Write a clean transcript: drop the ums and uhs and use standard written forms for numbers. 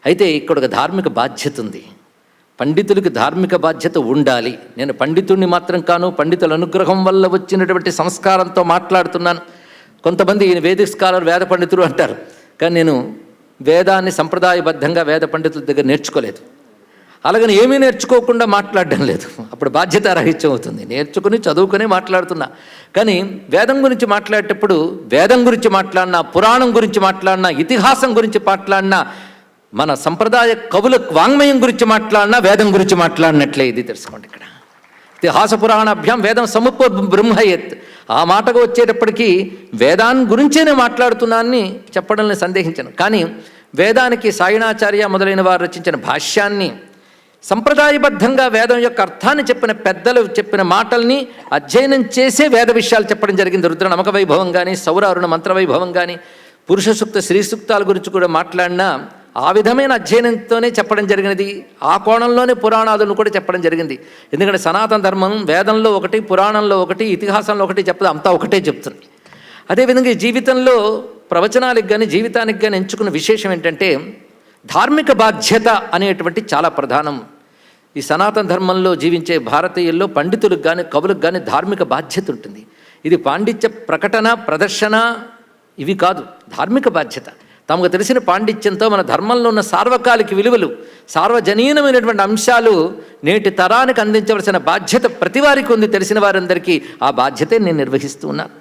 అయితే ఇక్కడ ఒక ధార్మిక బాధ్యత ఉంది. పండితులకి ధార్మిక బాధ్యత ఉండాలి. నేను పండితుడిని మాత్రం కాను, పండితుల అనుగ్రహం వల్ల వచ్చినటువంటి సంస్కారంతో మాట్లాడుతున్నాను. కొంతమంది వేదిక స్కాలర్, వేద పండితులు అంటారు, కానీ నేను వేదాన్ని సంప్రదాయబద్ధంగా వేద పండితుల దగ్గర నేర్చుకోలేదు. అలాగని ఏమీ నేర్చుకోకుండా మాట్లాడడం లేదు, అప్పుడు బాధ్యతారాహిత్యం అవుతుంది. నేర్చుకుని చదువుకుని మాట్లాడుతున్నా, కానీ వేదం గురించి మాట్లాడేటప్పుడు వేదం గురించి మాట్లాడినా, పురాణం గురించి మాట్లాడినా, ఇతిహాసం గురించి మాట్లాడినా, మన సంప్రదాయ కవుల వాంగ్మయం గురించి మాట్లాడినా వేదం గురించి మాట్లాడినట్లే. ఇది తెలుసుకోండి. ఇక్కడ ఇతిహాస పురాణాభ్యాం వేదం సముపో బ్రహ్మయత్, ఆ మాటకు వచ్చేటప్పటికీ వేదాన్ని గురించేనే మాట్లాడుతున్నాన్ని చెప్పడంలో సందేహించను. కానీ వేదానికి సాయణాచార్య మొదలైన వారు రచించిన భాష్యాన్ని, సంప్రదాయబద్ధంగా వేదం యొక్క అర్థాన్ని చెప్పిన పెద్దలు చెప్పిన మాటల్ని అధ్యయనం చేసే వేద విషయాలు చెప్పడం జరిగింది. రుద్ర నమక వైభవం కానీ, సౌర అరుణ మంత్ర వైభవం కానీ, పురుష సూక్త స్త్రీ సూక్తాల గురించి కూడా మాట్లాడినా ఆ విధమైన అధ్యయనంతోనే చెప్పడం జరిగినది. ఆ కోణంలోనే పురాణాలను కూడా చెప్పడం జరిగింది. ఎందుకంటే సనాతన ధర్మం వేదంలో ఒకటి, పురాణంలో ఒకటి, ఇతిహాసంలో ఒకటి చెప్పదు, అంతా ఒకటే చెప్తుంది. అదేవిధంగా జీవితంలో ప్రవచనాలకు కానీ జీవితానికి కానీ ఎంచుకున్న విశేషం ఏంటంటే ధార్మిక బాధ్యత అనేటువంటి చాలా ప్రధానం. ఈ సనాతన ధర్మంలో జీవించే భారతీయుల్లో పండితులకు కానీ కవులకు కానీ ధార్మిక బాధ్యత ఉంటుంది. ఇది పాండిత్య ప్రకటన, ప్రదర్శన ఇవి కాదు, ధార్మిక బాధ్యత. తమకు తెలిసిన పాండిత్యంతో మన ధర్మంలో ఉన్న సార్వకాలిక విలువలు, సార్వజనీనమైనటువంటి అంశాలు నేటి తరానికి అందించవలసిన బాధ్యత ప్రతి వారికి ఉంది. తెలిసిన వారందరికీ ఆ బాధ్యతే నేను నిర్వహిస్తూ ఉన్నాను.